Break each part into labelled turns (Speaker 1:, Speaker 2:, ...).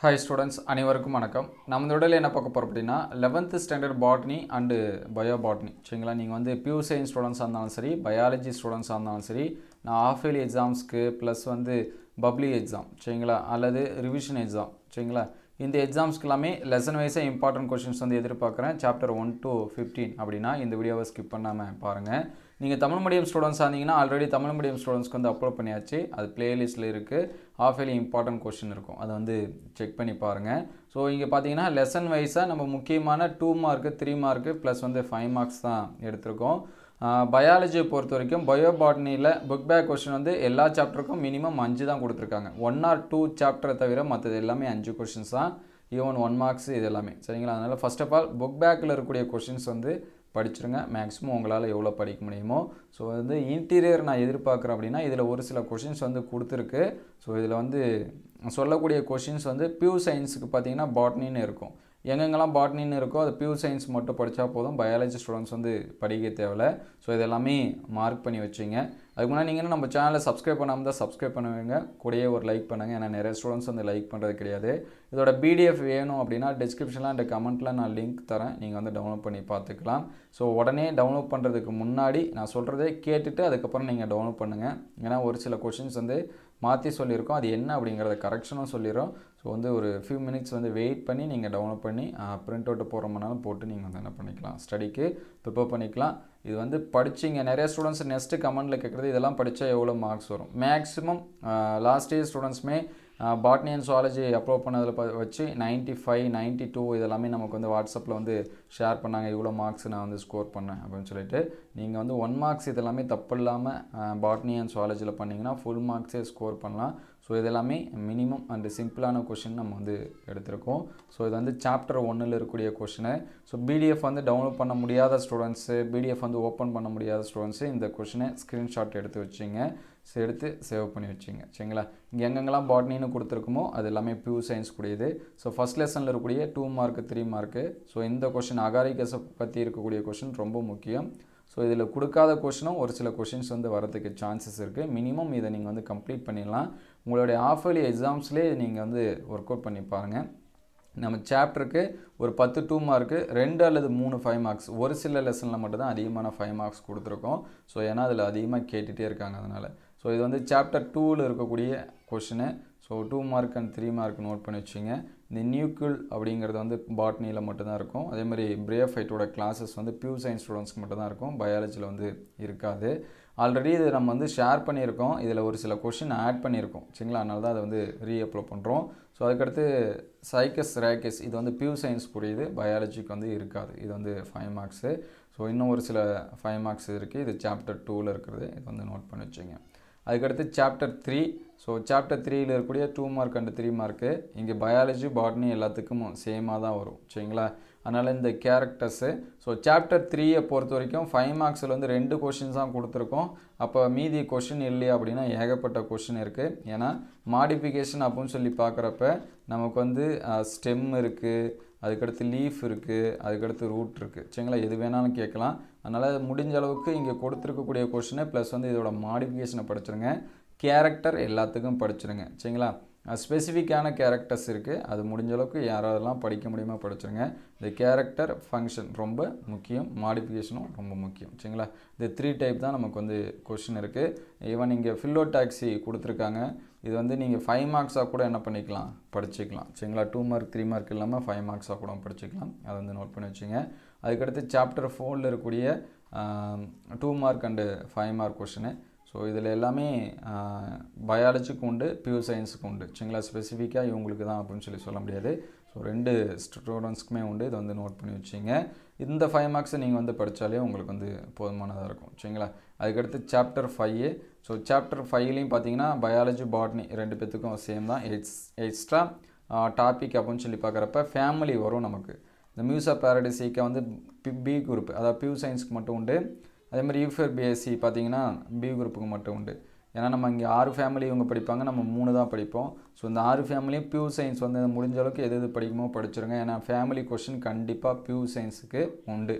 Speaker 1: Hi students, அனைவருக்கும் வணக்கம். நம்ம இந்த வீடியோல என்ன பார்க்க போறோம் அப்படினா 11th standard botany and biobotany. சரிங்களா, நீங்க வந்து pure science ஸ்டூடண்ட்ஸா இருந்தாலும் சரி, biology ஸ்டூடண்ட்ஸா இருந்தாலும் சரி, நான் half yearly எக்ஸாம்ஸ்க்கு ப்ளஸ் வந்து பப்ளிக் எக்ஸாம் சரிங்களா அல்லது ரிவிஷன் எக்ஸாம் சரிங்களா இந்த எக்ஸாம்ஸ்க்கு எல்லாமே லெசன் வைஸா இம்பார்ட்டன்ட் क्वेश्चंस வந்து எதிர்பார்க்கறேன். சாப்டர் 1 to 15 அப்படினா இந்த வீடியோவை ஸ்கிப் பண்ணாம பாருங்க. நீங்க தமிழ் மீடியம் ஸ்டூடண்ட்ஸா இருந்தீங்கன்னா ஆல்ரெடி தமிழ் மீடியம் ஸ்டூடண்ட்ஸ்க்கு வந்து அப்லோட் பண்ணியாச்சு. அது பிளேலிஸ்ட்ல இருக்கு. half yearly இம்பார்ட்டன்ட் क्वेश्चन இருக்கும். அதை வந்து செக் பண்ணி பாருங்க. ஸோ இங்கே பார்த்தீங்கன்னா லெசன் வைஸாக நம்ம முக்கியமான 2 மார்க்கு 3 மார்க்கு ப்ளஸ் வந்து 5 மார்க்ஸ் தான் எடுத்திருக்கோம். பயாலஜியை பொறுத்த வரைக்கும் பயோபாட்னியில் புக் பேக் கொஸ்டின் வந்து எல்லா சாப்டருக்கும் மினிமம் 5 தான் கொடுத்துருக்காங்க. 1 or 2 சாப்டரை தவிர மற்றது எல்லாமே 5 கொஸ்டின்ஸ் தான். ஈவன் 1 மார்க்ஸ் இது எல்லாமே சரிங்களா. அதனால் ஃபர்ஸ்ட் ஆஃப் ஆல் புக் பேக்கில் இருக்கக்கூடிய கொஸ்டின்ஸ் வந்து படிச்சிருங்க. மேக்ஸிமம் உங்களால் எவ்வளோ படிக்க முடியுமோ. ஸோ வந்து இன்டீரியர் நான் எதிர்பார்க்குறேன் அப்படின்னா இதில் ஒரு சில கொஷின்ஸ் வந்து கொடுத்துருக்கு. ஸோ இதில் வந்து சொல்லக்கூடிய கொஷின்ஸ் வந்து பியூர் சயின்ஸுக்கு பார்த்தீங்கன்னா பாட்னின்னு இருக்கும். எங்கெங்கெல்லாம் பாட்னின்னு இருக்கோ அது பியூர் சயின்ஸ் மட்டும் படித்தா போதும். பயாலஜி ஸ்டூடெண்ட்ஸ் வந்து படிக்க தேவையில்லை. ஸோ இதெல்லாமே மார்க் பண்ணி வச்சுங்க. அதுக்கு முன்னாடி நீங்கள் நம்ம சேனலை சப்ஸ்கிரைப் பண்ணாமல் தான் சப்ஸ்கிரைப் பண்ணுவீங்க. கூடயே ஒரு லைக் பண்ணுங்கள். ஏன்னா நிறைய ஸ்டூடெண்ட்ஸ் வந்து லைக் பண்ணுறது கிடையாது. இதோட பிடிஎஃப் வேணும் அப்படின்னா டிஸ்கிரிப்ஷனில் அண்ட் கமெண்ட்டில் நான் லிங்க் தரேன். நீங்கள் வந்து டவுன்லோட் பண்ணி பார்த்துக்கலாம். ஸோ உடனே டவுன்லோட் பண்ணுறதுக்கு முன்னாடி நான் சொல்கிறதே கேட்டுட்டு அதுக்கப்புறம் நீங்கள் டவுன்லோட் பண்ணுங்கள். ஏன்னா ஒரு சில கொஷின்ஸ் வந்து மாற்றி சொல்லியிருக்கோம். அது என்ன அப்படிங்கிறத கரெக்ஷனும் சொல்லிடுறோம். ஸோ வந்து ஒரு ஃபியூ மினிட்ஸ் வந்து வெயிட் பண்ணி நீங்கள் டவுன்லோட் பண்ணி பிரிண்ட் அவுட்டு போகிறோம்னாலும் போட்டு நீங்கள் வந்து என்ன பண்ணிக்கலாம், ஸ்டடிக்கு ப்ரிப்பேர் பண்ணிக்கலாம். இது வந்து படிச்சிங்க. நிறைய ஸ்டூடெண்ட்ஸ் நெக்ஸ்ட்டு கமெண்டில் கேட்குறது இதெல்லாம் படித்தா எவ்வளோ மார்க்ஸ் வரும். மேக்ஸிமம் லாஸ்ட் இயர் ஸ்டூடெண்ட்ஸுமே பாட்னி அண்ட் சுவாலஜி அப்லோட் பண்ணதில் வச்சு 95 92 இதெல்லாமே நமக்கு வந்து வாட்ஸ்அப்பில் வந்து ஷேர் பண்ணாங்க. இவ்வளோ மார்க்ஸ் நான் வந்து ஸ்கோர் பண்ணேன் அப்படின்னு சொல்லிட்டு நீங்கள் வந்து 1 மார்க்ஸ் இதெல்லாமே தப்பு இல்லாமல் பாட்னி அண்ட் சுவாலஜியில் பண்ணிங்கன்னா ஃபுல் மார்க்ஸே ஸ்கோர் பண்ணலாம். ஸோ இதெல்லாமே மினிமம் அண்ட் சிம்பிளான கொஷின் நம்ம வந்து எடுத்திருக்கோம். ஸோ இது வந்து சாப்டர் 1ல் இருக்கக்கூடிய கொஷினு. ஸோ பிடிஎஃப் வந்து டவுன்லோட் பண்ண முடியாத ஸ்டூடெண்ட்ஸு, பிடிஎஃப் வந்து ஓப்பன் பண்ண முடியாத ஸ்டூடெண்ட்ஸு இந்த கொஷினை ஸ்க்ரீன்ஷாட் எடுத்து வச்சிங்க. எடுத்து சேவ் பண்ணி வச்சிங்க சரிங்களா. இங்கே எங்கெங்கெல்லாம் பாட்னின்னு கொடுத்துருக்குமோ அது எல்லாமே பியூர் சயின்ஸ் கூடியது. ஸோ ஃபஸ்ட் லெசனில் இருக்கக்கூடிய 2 மார்க்கு 3 மார்க்கு. ஸோ இந்த கொஷின் அகாரிகஸை பற்றி இருக்கக்கூடிய கொஷின் ரொம்ப முக்கியம். ஸோ இதில் கொடுக்காத கொஷினும் ஒரு சில கொஷின்ஸ் வந்து வரதுக்கு சான்சஸ் இருக்குது. மினிமம் இதை நீங்கள் வந்து கம்ப்ளீட் பண்ணிடலாம். உங்களுடைய half yearly எக்ஸாம்ஸ்லேயே நீங்கள் வந்து ஒர்க் அவுட் பண்ணி பாருங்கள். நம்ம சாப்டருக்கு ஒரு 10 2 மார்க்கு 2 அல்லது 3 5 மார்க்ஸ் ஒரு சில லெசனில் மட்டும்தான் அதிகமான 5 மார்க்ஸ் கொடுத்துருக்கோம். ஸோ ஏன்னா அதில் அதிகமாக கேட்டுகிட்டே இருக்காங்க அதனால். ஸோ இது வந்து சாப்டர் 2ல் இருக்கக்கூடிய question. So 2 mark and 3 mark note பண்ணி வச்சுங்க. இந்த நியூக்கிள் அப்படிங்கிறது வந்து பாட்னியில் மட்டும்தான் இருக்கும். அதேமாதிரி பிரேஃபைட்டோட கிளாஸஸ் வந்து பியூர் சயின்ஸ் ஸ்டூடெண்ட்ஸ்க்கு மட்டும்தான் இருக்கும். பயாலஜியில் வந்து இருக்காது. ஆல்ரெடி இது நம்ம வந்து ஷேர் பண்ணியிருக்கோம். இதில் ஒரு சில கொஷின் ஆட் பண்ணியிருக்கோம் சரிங்களா. அதனால தான் அதை வந்து ரீஅப்லோட் பண்ணுறோம். ஸோ அதுக்கடுத்து சைக்கஸ் ரேக்கஸ் இது வந்து பியூர் சயின்ஸ் புரியுது, பயாலஜிக்கு வந்து இருக்காது. இது வந்து 5 மார்க்ஸு. ஸோ இன்னும் ஒரு சில 5 மார்க்ஸ் இருக்குது. இது சாப்டர் 2ல் இருக்கிறது. இது வந்து நோட் பண்ணி வச்சுங்க. அதுக்கடுத்து சாப்டர் 3. ஸோ சாப்டர் 3ல் இருக்கக்கூடிய 2 மார்க் அண்ட் 3 மார்க்கு இங்கே பயாலஜி பாட்னி எல்லாத்துக்கும் சேமாக தான் வரும் சரிங்களா. அதனால் இந்த கேரக்டர்ஸு. ஸோ சாப்டர் 3யை பொறுத்த வரைக்கும் 5 மார்க்ஸில் வந்து 2 கொஷின்ஸ் தான் கொடுத்துருக்கோம். அப்போ மீதி கொஷின் இல்லையா அப்படின்னா ஏகப்பட்ட கொஷின் இருக்குது. ஏன்னா மாடிஃபிகேஷன் அப்படின்னு சொல்லி பார்க்குறப்ப நமக்கு வந்து ஸ்டெம் இருக்குது, அதுக்கடுத்து லீஃப் இருக்குது, அதுக்கடுத்து ரூட் இருக்குது சரிங்களா. எது வேணாலும் கேட்கலாம். அதனால் முடிஞ்ச அளவுக்கு இங்கே கொடுத்துருக்கக்கூடிய கொஷினை ப்ளஸ் வந்து இதோட மாடிஃபிகேஷனை படிச்சிருங்க. கேரக்டர் எல்லாத்துக்கும் படிச்சிருங்க சரிங்களா. ஸ்பெசிஃபிக்கான கேரக்டர்ஸ் இருக்குது. அது முடிஞ்ச அளவுக்கு யாராவதெல்லாம் படிக்க முடியுமோ படிச்சிருங்க. இந்த கேரக்டர் ஃபங்க்ஷன் ரொம்ப முக்கியம், மாடிஃபிகேஷனும் ரொம்ப முக்கியம் சரிங்களா. இந்த 3 டைப் தான் நமக்கு வந்து கொஷின் இருக்குது. ஈவன் இங்கே ஃபில்லோ டாக்ஸி கொடுத்துருக்காங்க. இது வந்து நீங்கள் 5 மார்க்ஸாக கூட என்ன பண்ணிக்கலாம், படிச்சுக்கலாம் சரிங்களா. 2 மார்க் 3 மார்க் இல்லாமல் 5 மார்க்ஸாக கூட படிச்சுக்கலாம். அதை வந்து நோட் பண்ணி வச்சுங்க. அதுக்கடுத்து சாப்டர் 4ல் இருக்கக்கூடிய 2 mark and 5 mark question. So இதில் எல்லாமே பயாலஜிக்கு உண்டு, பியூர் சயின்ஸுக்கு உண்டு சரிங்களா. ஸ்பெசிஃபிக்காக இவங்களுக்கு தான் அப்படின்னு சொல்லி சொல்ல முடியாது. ஸோ 2 ஸ்டூடெண்ட்ஸ்க்குமே உண்டு. இதை வந்து நோட் பண்ணி வச்சிங்க. இந்த 5 மார்க்ஸை நீங்கள் வந்து படித்தாலே உங்களுக்கு வந்து போதுமானதாக இருக்கும் சரிங்களா. அதுக்கடுத்து சாப்டர் 5. ஸோ சாப்டர் 5லையும் பார்த்தீங்கன்னா பயாலஜி பாட்னி 2 பேத்துக்கும் சேம் தான். எக்ஸ்ட்ரா டாபிக் அப்படின்னு சொல்லி பார்க்குறப்ப ஃபேமிலி வரும் நமக்கு. இந்த மியூசா பாரடைசிக்கா வந்து பி குரூப், அதாவது பியூர் சயின்ஸ்க்கு மட்டும் உண்டு. அதேமாதிரி யூஃபர் பிஎஸ்சி பார்த்தீங்கன்னா பி குரூப்புக்கு மட்டும் உண்டு. ஏன்னா நம்ம இங்கே 6 ஃபேமிலி இவங்க படிப்பாங்க, நம்ம 3 தான் படிப்போம். ஸோ இந்த 6 ஃபேமிலியும் பியூர் சயின்ஸ் வந்து முடிஞ்ச அளவுக்கு எது படிக்குமோ படிச்சிருங்க. ஏன்னா ஃபேமிலி கொஷின் கண்டிப்பாக பியூர் சயின்ஸுக்கு உண்டு.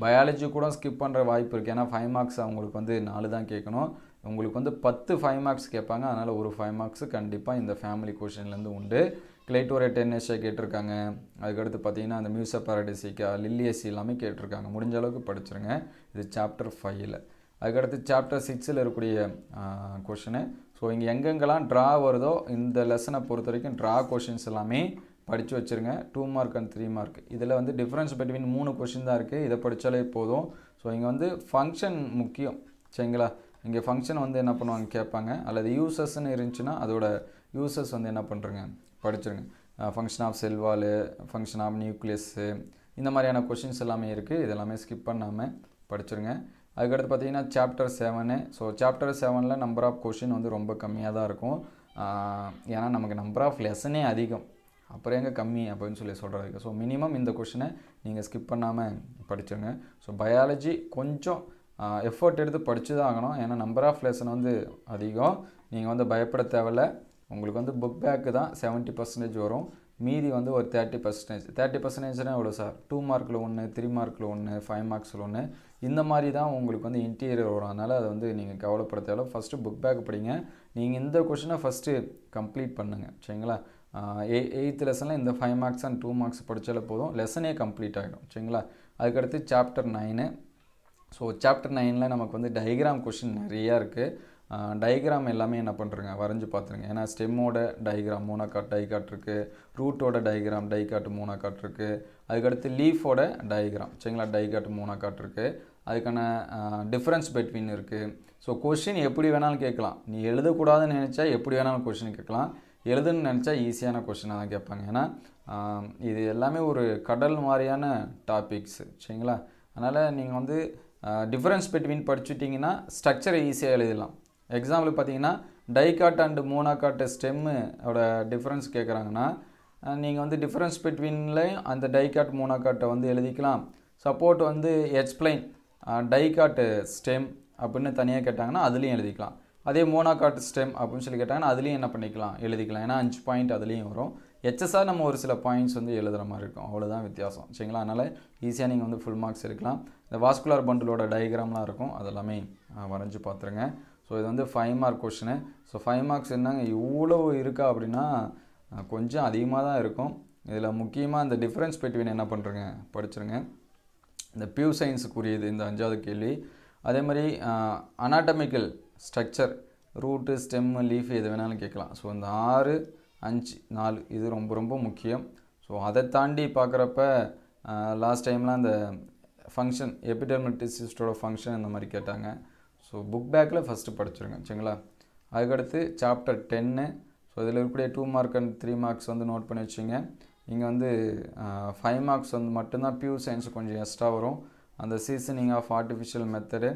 Speaker 1: பயாலஜி கூட ஸ்கிப் பண்ணுற வாய்ப்பு இருக்குது. ஏன்னா 5 மார்க்ஸ் அவங்களுக்கு வந்து 4 தான் கேட்கணும். உங்களுக்கு வந்து 10 5 மார்க்ஸ் கேட்பாங்க. அதனால் ஒரு 5 மார்க்ஸ் கண்டிப்பாக இந்த ஃபேமிலி கொஷின்லேருந்து உண்டு. கிளைட்டோரே டென்னேஷியா கேட்டிருக்காங்க. அதுக்கடுத்து பார்த்தீங்கன்னா அந்த மியூசா பாரடைசிக்கா, லில்லியசி எல்லாமே கேட்டிருக்காங்க. முடிஞ்ச அளவுக்கு படிச்சிருங்க. இது சாப்டர் 5ல். அதுக்கடுத்து சாப்டர் 6ல் இருக்கக்கூடிய கொஷினு. ஸோ இங்கே எங்கெங்கெல்லாம் ட்ரா வருதோ இந்த லெசனை பொறுத்த வரைக்கும் ட்ரா கொஷின்ஸ் எல்லாமே படித்து வச்சுருங்க. 2 மார்க் அண்ட் 3 மார்க். இதில் வந்து டிஃப்ரென்ஸ் பிட்வீன் 3 கொஷின் தான் இருக்குது. இதை படித்தாலே போதும். ஸோ இங்கே வந்து ஃபங்க்ஷன் முக்கியம். சரிங்களா? இங்கே ஃபங்க்ஷன் வந்து என்ன பண்ணுவாங்க கேட்பாங்க. அல்லது யூசஸ்ன்னு இருந்துச்சுன்னா அதோட யூசஸ் வந்து என்ன பண்ணுறங்க படிச்சிருங்க. Function of cell wall, function of nucleus, இந்த மாதிரியான கொஷின்ஸ் எல்லாமே இருக்குது. இதெல்லாமே ஸ்கிப் பண்ணாமல் படிச்சிருங்க. அதுக்கடுத்து பார்த்தீங்கன்னா சாப்டர் 7. ஸோ சாப்டர் 7ல் நம்பர் ஆஃப் கொஷின் வந்து ரொம்ப கம்மியாக தான் இருக்கும். ஏன்னா நமக்கு நம்பர் ஆஃப் லெசனே அதிகம், அப்புறம் எங்கே கம்மி அப்படின்னு சொல்லி சொல்கிறதுக்கு. ஸோ மினிமம் இந்த கொஷினை நீங்கள் ஸ்கிப் பண்ணாமல் படிச்சிருங்க. ஸோ பயாலஜி கொஞ்சம் எஃபர்ட் எடுத்து படித்து தான் ஆகணும். ஏன்னா நம்பர் ஆஃப் லெசன் வந்து அதிகம். நீங்கள் வந்து பயப்பட தேவையில்ல. உங்களுக்கு வந்து புக் பேக்கு தான் 70% வரும். மீதி வந்து ஒரு 30%. 30%னா எவ்வளோ சார்? 2 மார்க்கில் 1, 3 மார்க்கில் 1, 5 மார்க்ஸில் 1, இந்த மாதிரி தான் உங்களுக்கு வந்து இன்டீரியர் வரும். அதனால் அதை வந்து நீங்கள் கவலைப்பட தேவையில்ல. ஃபஸ்ட்டு புக் பேக் படிங்க. நீங்கள் இந்த கொஷினை ஃபஸ்ட்டு கம்ப்ளீட் பண்ணுங்கள். சரிங்களா? 8th லெசனில் இந்த 5 மார்க்ஸ் அண்ட் 2 மார்க்ஸ் படித்தாலே போதும், லெசனே கம்ப்ளீட் ஆகிடும். சரிங்களா? அதுக்கடுத்து சாப்டர் 9. ஸோ சாப்டர் 9ல் நமக்கு வந்து டயக்ராம் கொஷின் நிறையா இருக்குது. டயக்ராம் எல்லாமே என்ன பண்ணுறங்க வரைஞ்சி பார்த்துருங்க. ஏன்னா ஸ்டெம்மோட டயக்ராம் மோனோகாட் டைகாட் இருக்குது, ரூட்டோட டயக்ராம் டைகாட் மோனோகாட் இருக்குது, அதுக்கடுத்து லீஃபோட டயக்ராம் சரிங்களா டைகாட் மோனோகாட் இருக்குது. அதுக்கான டிஃப்ரென்ஸ் பிட்வீன் இருக்குது. ஸோ கொஷின் எப்படி வேணாலும் கேட்கலாம். நீ எழுதக்கூடாதுன்னு நினச்சா எப்படி வேணாலும் கொஷின் கேட்கலாம். எழுதுன்னு நினச்சா ஈஸியான கொஷினாக தான் கேட்பாங்க. ஏன்னா இது எல்லாமே ஒரு கடல் மாதிரியான டாபிக்ஸு சரிங்களா? அதனால் நீங்கள் வந்து டிஃப்ரென்ஸ் பிட்வீன் படிச்சுட்டிங்கன்னா ஸ்ட்ரக்சரை ஈஸியாக எழுதலாம். எக்ஸாம்பிளுக்கு பார்த்தீங்கன்னா டைகாட் அண்டு மோனோகாட் ஸ்டெம்மோட டிஃப்ரென்ஸ் கேட்குறாங்கன்னா நீங்கள் வந்து டிஃப்ரென்ஸ் பிட்வீனில் அந்த டைகாட் மோனோகாட்டை வந்து எழுதிக்கலாம். சப்போர்ட் வந்து எக்ஸ்பிளைன் டைகாட் ஸ்டெம் அப்படின்னு தனியாக கேட்டாங்கன்னா அதுலேயும் எழுதிக்கலாம். அதே மோனோகாட் ஸ்டெம் அப்படின்னு சொல்லி கேட்டாங்கன்னா அதுலேயும் என்ன பண்ணிக்கலாம் எழுதிக்கலாம். ஏன்னா 5 பாயிண்ட் அதுலேயும் வரும். எச்எஸ்ஆர் நம்ம ஒரு சில பாயிண்ட்ஸ் வந்து எழுதுகிற மாதிரி இருக்கும். அவ்வளோதான் வித்தியாசம் சரிங்களா? அதனால் ஈஸியாக நீங்கள் வந்து ஃபுல் மார்க்ஸ் எடுக்கலாம். இந்த வாஸ்குலர் பண்டிலோட டயக்ராம்லாம் இருக்கும், அதெல்லாமே வரைஞ்சி பார்த்துருங்க. ஸோ இது வந்து 5 மார்க் கொஷினு. ஸோ 5 மார்க்ஸ் என்னங்க இவ்வளோ இருக்கா அப்படின்னா கொஞ்சம் அதிகமாக தான் இருக்கும். இதில் முக்கியமாக இந்த டிஃப்ரென்ஸ் பிட்வீன் என்ன பண்ணுறங்க படிச்சிருங்க. இந்த பியூ சயின்ஸுக்குரியது இந்த 5வது கேள்வி. அதே மாதிரி anatomical structure, root, stem, leaf எது வேணாலும் கேட்கலாம். ஸோ இந்த 6, 5, 4 இது ரொம்ப ரொம்ப முக்கியம். ஸோ அதை தாண்டி பார்க்குறப்ப லாஸ்ட் டைம்லாம் அந்த ஃபங்க்ஷன் எபிடெர்மட்டிசிஸ்டோட ஃபங்க்ஷன் இந்த மாதிரி கேட்டாங்க. ஸோ புக் பேக்கில் ஃபஸ்ட்டு படிச்சிருங்க சரிங்களா? அதுக்கடுத்து சாப்டர் 10. ஸோ இதில் இருக்கக்கூடிய 2 மார்க் அண்ட் 3 மார்க்ஸ் வந்து நோட் பண்ணி வச்சுங்க. இங்கே வந்து 5 மார்க்ஸ் வந்து மட்டும்தான் பியூ சயின்ஸ் கொஞ்சம் எக்ஸ்ட்ரா வரும். அந்த seasoning of artificial method,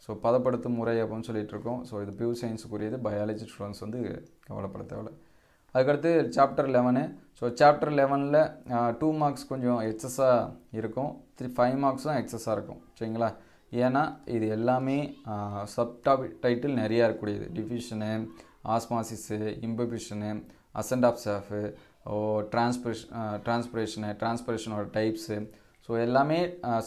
Speaker 1: so பதப்படுத்தும் முறை அப்படின்னு சொல்லிகிட்ருக்கோம். ஸோ இது பியூ சயின்ஸுக்குரியது. பயாலஜி ஸ்டூடெண்ட்ஸ் வந்து கவலைப்பட தேவை. அதுக்கடுத்து சாப்டர் 11. ஸோ சாப்டர் 11ல் 2 மார்க்ஸ் கொஞ்சம் எக்ஸஸாக இருக்கும், 5 மார்க்ஸும் எக்ஸஸாக இருக்கும் சரிங்களா? ஏன்னா இது எல்லாமே டைட்டில் நிறையா இருக்கக்கூடியது. Diffusion, osmosis, imbibition, ascent of sap, டிரான்ஸ்பிரேஷனோட டைப்ஸு, ஸோ எல்லாமே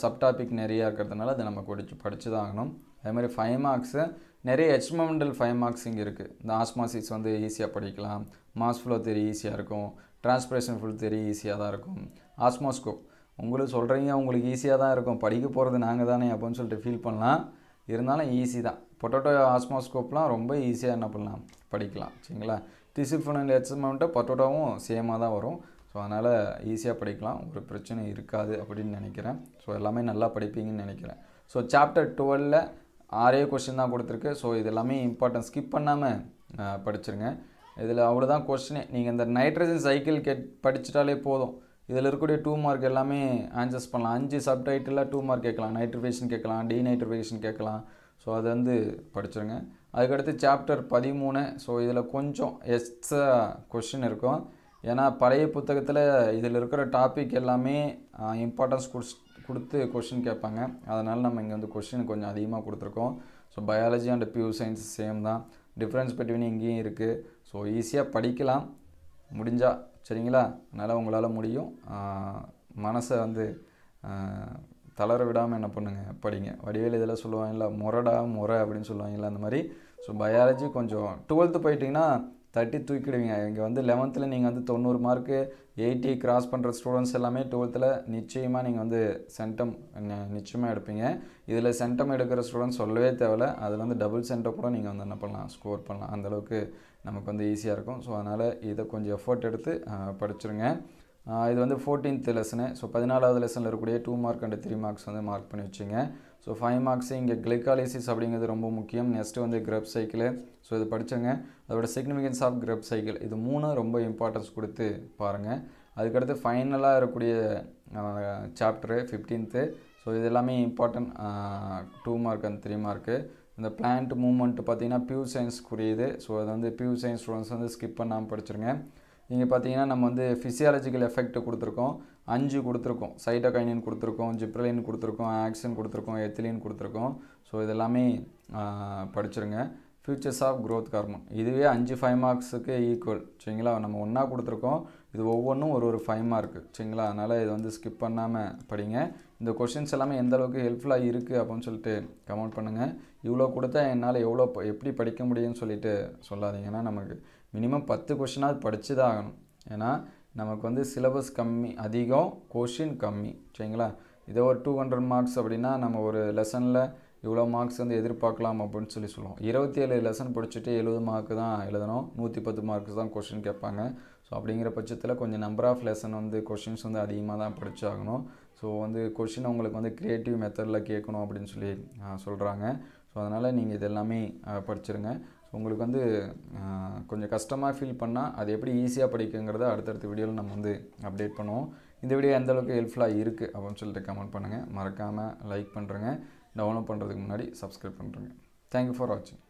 Speaker 1: சப்டாபிக் நிறையா இருக்கிறதுனால அதை நம்ம படித்து தான் ஆகணும். அதே மாதிரி 5 மார்க்ஸு நிறைய எக்ஸ்பெரிமெண்டல் 5 மார்க்ஸ் இங்கே இருக்குது. இந்த ஆஸ்மாசிஸ் வந்து ஈஸியாக படிக்கலாம், மாஸ் ஃப்ளோ தெரி ஈஸியாக இருக்கும், டிரான்ஸ்பிரேஷன் ஃபுல் தெரி ஈஸியாக தான் இருக்கும், ஆஸ்மோஸ்கோப் உங்களுக்கு சொல்கிறீங்க உங்களுக்கு ஈஸியாக தான் இருக்கும், படிக்க போகிறது நாங்கள் தானே அப்படின்னு சொல்லிட்டு ஃபீல் பண்ணலாம். இருந்தாலும் ஈஸி தான். பொட்டோட்டோ ஆஸ்மோஸ்கோப்லாம் ரொம்ப ஈஸியாக என்ன பண்ணலாம் படிக்கலாம் சரிங்களா? டிசிஃபனல் எக்ஸ்பெரிமெண்ட்டு பொட்டோட்டோவும் சேமாக தான் வரும். ஸோ அதனால் ஈஸியாக படிக்கலாம், ஒரு பிரச்சனை இருக்காது அப்படின்னு நினைக்கிறேன். ஸோ எல்லாமே நல்லா படிப்பீங்கன்னு நினைக்கிறேன். ஸோ சாப்டர் 12ல் 6 கொஸ்டின் தான் கொடுத்துருக்கு. ஸோ இது எல்லாமே இம்பார்ட்டன்ட், ஸ்கிப் பண்ணாமல் படிச்சிருங்க. இதில் அவ்வளோதான் கொஸ்டினே. நீங்கள் இந்த நைட்ரஜன் சைக்கிள் படிச்சிட்டாலே போதும். இதில் இருக்கக்கூடிய 2 மார்க் எல்லாமே ஆன்சர்ஸ் பண்ணலாம். 5 சப்டைட்டில் 2 மார்க் கேட்கலாம். நைட்ரிஃபிகேஷன் கேட்கலாம், டீநைட்ரிஃபிகேஷன் கேட்கலாம். ஸோ அது வந்து படிச்சிருங்க. அதுக்கடுத்து சாப்டர் 13. ஸோ இதில் கொஞ்சம் எக்ஸ்ட்ரா கொஸ்டின் இருக்கும். ஏன்னா பழைய புத்தகத்தில் இதில் இருக்கிற டாபிக் எல்லாமே இம்பார்ட்டன்ஸ் கொடுத்து கொஷின் கேட்பாங்க. அதனால் நம்ம இங்கே வந்து கொஷின் கொஞ்சம் அதிகமாக கொடுத்துருக்கோம். So biology and pure science same தான். டிஃப்ரென்ஸ் பிட்வீன் இங்கேயும் இருக்குது. ஸோ ஈஸியாக படிக்கலாம் முடிஞ்சால் சரிங்களா? அதனால் உங்களால் முடியும். மனசை வந்து தளர விடாமல் என்ன பண்ணுங்கள் படிங்க. வடிவேல் இதெல்லாம் சொல்லுவாங்கல்ல, முறை அப்படின்னு சொல்லுவாங்கல்ல அந்த மாதிரி. ஸோ பயாலஜி கொஞ்சம் 12th போயிட்டிங்கன்னா தட்டி தூக்கிடுவீங்க. இங்கே வந்து 11th நீங்கள் வந்து 90 மார்க்கு 80 கிராஸ் பண்ணுற ஸ்டூடெண்ட்ஸ் எல்லாமே 12th நிச்சயமாக நீங்கள் வந்து சென்டம் நிச்சயமாக எடுப்பீங்க. இதில் சென்டம் எடுக்கிற ஸ்டூடெண்ட்ஸ் சொல்லவே தேவையில்ல. அதில் வந்து டபுள் சென்டம் கூட நீங்கள் வந்து என்ன பண்ணலாம், ஸ்கோர் பண்ணலாம். அந்தளவுக்கு நமக்கு வந்து ஈஸியாக இருக்கும். ஸோ அதனால் இதை கொஞ்சம் எஃபர்ட் எடுத்து படிச்சுருங்க. இது வந்து 14th லெசனு. ஸோ 14வது லெசனில் இருக்கக்கூடிய 2 மார்க் அண்ட் 3 மார்க்ஸ் வந்து மார்க் பண்ணி வச்சுங்க. ஸோ 5 மார்க்ஸு இங்கே கிளைகாலிசிஸ் அப்படிங்கிறது ரொம்ப முக்கியம். நெக்ஸ்ட்டு வந்து கிரப் சைக்கிள். ஸோ இது படிச்சுங்க. அதோட சிக்னிஃபிகன்ஸ் ஆஃப் கிரப் சைக்கிள், இது 3 ரொம்ப இம்பார்ட்டன்ஸ் கொடுத்து பாருங்கள். அதுக்கடுத்து ஃபைனலாக இருக்கக்கூடிய சாப்டரு 15th. ஸோ இது எல்லாமே இம்பார்ட்டன்ட் 2 மார்க் அண்ட் 3 மார்க்கு. இந்த பிளான்ட் மூவ்மெண்ட் பார்த்திங்கன்னா பியூர் சயின்ஸ்க்குரியது. ஸோ அது வந்து பியூர் சயின்ஸ் ஸ்டூடெண்ட்ஸ் வந்து ஸ்கிப் பண்ணாமல் படிச்சிருங்க. இங்கே பார்த்தீங்கன்னா நம்ம வந்து ஃபிசியாலஜிக்கல் எஃபெக்ட் கொடுத்துருக்கோம், 5 கொடுத்துருக்கோம். சைட்டோகைனின் கொடுத்துருக்கோம், ஜிப்ரலின் கொடுத்துருக்கோம், ஆக்சின் கொடுத்துருக்கோம், எத்திலின் கொடுத்துருக்கோம். ஸோ இதெல்லாமே படிச்சிருங்க. ஃபியூச்சர்ஸ் ஆஃப் க்ரோத் ஹார்மோன், இதுவே 5 மார்க்ஸுக்கு ஈக்குவல். சரிங்களா, நம்ம ஒன்றா கொடுத்துருக்கோம். இது ஒவ்வொன்றும் ஒரு 5 மார்க்கு. சரிங்களா, அதனால் இது வந்து ஸ்கிப் பண்ணாமல் படிங்க. இந்த கொஷின்ஸ் எல்லாமே எந்த அளவுக்கு ஹெல்ப்ஃபுல்லாக இருக்குது அப்படின்னு சொல்லிட்டு கமெண்ட் பண்ணுங்கள். இவ்வளோ கொடுத்தா என்னால் எப்படி படிக்க முடியும்னு சொல்லிட்டு சொல்லாதீங்கன்னா, நமக்கு மினிமம் 10 கொஷினாவது படித்து தான் ஆகணும். ஏன்னா நமக்கு வந்து சிலபஸ் கம்மி அதிகம், கொஷின் கம்மி. சரிங்களா, இதே ஒரு 200 மார்க்ஸ் அப்படின்னா நம்ம ஒரு லெசனில் இவ்வளோ மார்க்ஸ் வந்து எதிர்பார்க்கலாம் அப்படின்னு சொல்லுவோம். 27 லெசன் படிச்சுட்டு 70 மார்க்கு தான் எழுதணும், 110 மார்க்ஸ் தான் கொஷின் கேட்பாங்க. ஸோ அப்படிங்கிற பட்சத்தில் கொஞ்சம் நம்பர் ஆஃப் லெசன் வந்து கொஷின்ஸ் வந்து அதிகமாக தான் படித்தாகணும். ஸோ வந்து கொஷின் உங்களுக்கு வந்து க்ரியேட்டிவ் மெத்தடில் கேட்கணும் அப்படின்னு சொல்லி சொல்கிறாங்க. ஸோ அதனால் நீங்கள் இது எல்லாமே படிச்சிருங்க. ஸோ உங்களுக்கு வந்து கொஞ்சம் கஷ்டமாக ஃபீல் பண்ணால் அது எப்படி ஈஸியாக படிக்குங்கிறத அடுத்தடுத்த வீடியோவில் நம்ம வந்து அப்டேட் பண்ணுவோம். இந்த வீடியோ எந்தளவுக்கு ஹெல்ப்ஃபுல்லாக இருக்குது அப்படின்னு சொல்லிட்டு கமெண்ட் பண்ணுங்கள். மறக்காமல் லைக் பண்ணுறேங்க. டவுன்லோட் பண்ணுறதுக்கு முன்னாடி சப்ஸ்கிரைப் பண்ணுறேங்க. தேங்க்யூ ஃபார் வாட்சிங்.